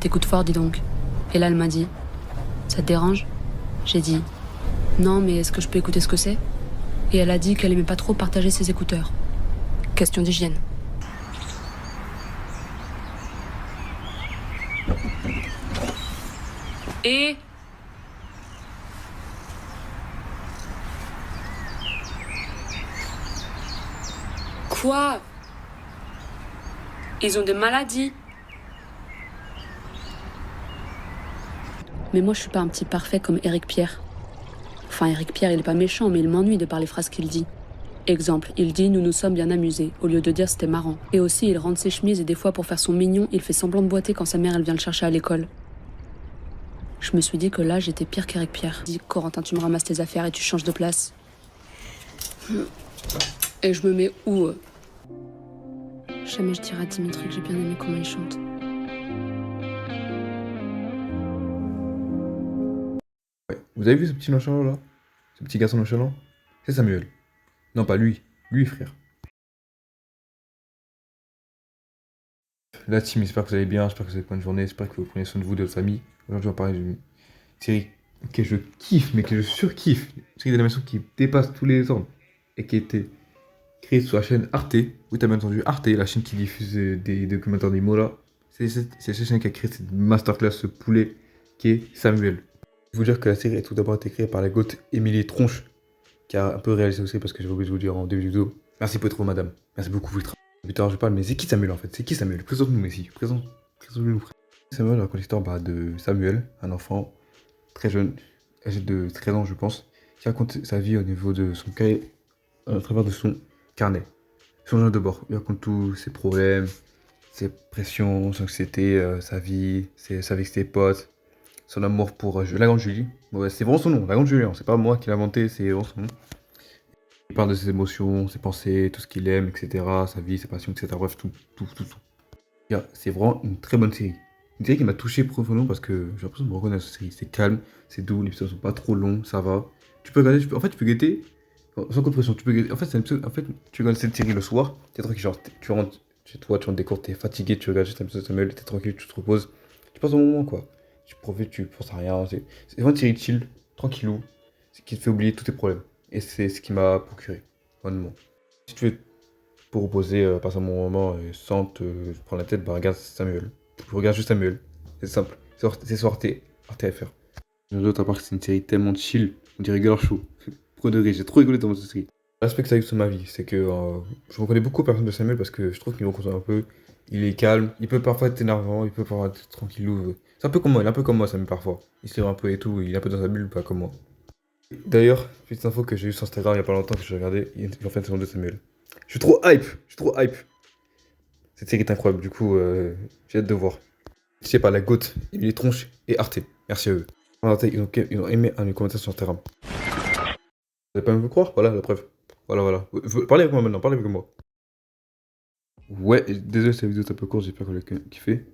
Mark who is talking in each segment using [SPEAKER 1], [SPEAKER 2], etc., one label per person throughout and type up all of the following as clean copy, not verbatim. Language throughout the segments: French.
[SPEAKER 1] T'écoutes fort, dis donc. Et là, elle m'a dit, ça te dérange? J'ai dit, non, mais est-ce que je peux écouter ce que c'est? Et elle a dit qu'elle aimait pas trop partager ses écouteurs. Question d'hygiène. Et... Quoi? Ils ont des maladies. Mais moi, je suis pas un petit parfait comme Éric Pierre. Enfin, Éric Pierre, il est pas méchant, mais il m'ennuie de par les phrases qu'il dit. Exemple, il dit « nous nous sommes bien amusés », au lieu de dire « c'était marrant ». Et aussi, il rentre ses chemises et des fois, pour faire son mignon, il fait semblant de boiter quand sa mère, elle vient le chercher à l'école. Je me suis dit que là, j'étais pire qu'Éric Pierre. Dis, Corentin, tu me ramasses tes affaires et tu changes de place. Et je me mets où? Jamais je dirai à Dimitri que j'ai bien aimé comment il chante.
[SPEAKER 2] Ouais. Vous avez vu ce petit nonchalant là? Ce petit garçon nonchalant? C'est Samuel. Non, pas lui. Lui, frère. La team, j'espère que vous allez bien, j'espère que vous avez une bonne journée, j'espère que vous prenez soin de vous, de votre famille. Aujourd'hui, on va parler d'une série que je kiffe, mais que je surkiffe. Une série d'animation qui dépasse tous les ordres et qui a été créée sur la chaîne Arte. Oui, t'as bien entendu, Arte, la chaîne qui diffuse des documentaires d'animaux là. C'est cette chaîne qui a créé cette masterclass, ce poulet qui est Samuel. Je vais vous dire que la série a tout d'abord été créée par la goth Émilie Tronche, qui a un peu réalisé aussi parce que j'ai oublié de vous dire en début de vidéo. Merci pour être madame. Merci beaucoup pour votre travail. Depuis tout à l'heure, je parle, mais c'est qui Samuel en fait? C'est qui Samuel? Présente-nous, Messi. Présente-nous. Samuel raconte l'histoire de Samuel, un enfant très jeune, âgé de 13 ans, je pense, qui raconte sa vie au niveau de son cahier, à travers de son carnet, son journal de bord. Il raconte tous ses problèmes, ses pressions, son anxiété, sa vie avec ses potes, son amour pour la grande Julie. Ouais, c'est vraiment son nom, la grande Julie. Hein. C'est pas moi qui l'ai inventé, c'est vraiment son nom. Il parle de ses émotions, ses pensées, tout ce qu'il aime, etc. Sa vie, ses passions, etc. Bref, tout. C'est vraiment une très bonne série. Une série qui m'a touché profondément parce que j'ai l'impression de me reconnaître dans cette série. C'est calme, c'est doux, les épisodes sont pas trop longs, ça va. Tu peux regarder, en fait, tu peux guetter, sans coup de pression. Tu peux guetter. En fait, en fait, tu regardes cette série le soir, t'es tranquille, genre, tu rentres chez toi, tu rentres des cours, t'es fatigué, tu regardes juste un épisode de Samuel, t'es tranquille, tu te reposes. Tu passes un bon moment, quoi. Tu profites, tu penses à rien. C'est vraiment une série chill, tranquillou, qui te fait oublier tous tes problèmes. Et c'est ce qui m'a procuré, honnêtement. Si tu veux pour reposer, passer un bon moment et sans te prendre la tête, bah regarde Samuel. Regarde juste Samuel. C'est simple. C'est sur Arte FR. D'autre à part que c'est une série tellement chill, on dirait Girl Show. Pro degré, j'ai trop rigolé dans cette série. L'aspect que ça a eu sur ma vie, c'est que je reconnais beaucoup aux personnes de Samuel parce que je trouve qu'il me ressemble un peu. Il est calme, il peut parfois être énervant, il peut parfois être tranquillou. C'est un peu comme moi, il est un peu comme moi Samuel parfois. Il se livre un peu et tout, il est un peu dans sa bulle, pas comme moi. D'ailleurs, petite info que j'ai eu sur Instagram il y a pas longtemps que j'ai regardé, il en fait une saison de Samuel. Je suis trop hype. Cette série est incroyable, du coup, j'ai hâte de voir. C'est par la GOAT, Émilie Tronche et Arte. Merci à eux. Arte, ils ont aimé un commentaire sur Instagram. Vous n'allez pas me croire? Voilà la preuve. Voilà. Parlez avec moi maintenant, parlez avec moi. Ouais, désolé, cette vidéo est un peu courte, j'espère que vous l'avez kiffé.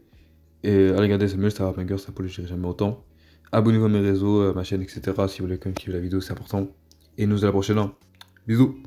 [SPEAKER 2] Et allez regarder Samuel, ça va banger, ça peut le gérer jamais autant. Abonnez-vous à mes réseaux, à ma chaîne, etc. Si vous voulez quand même kiffer la vidéo, c'est important. Et nous à la prochaine. Hein. Bisous.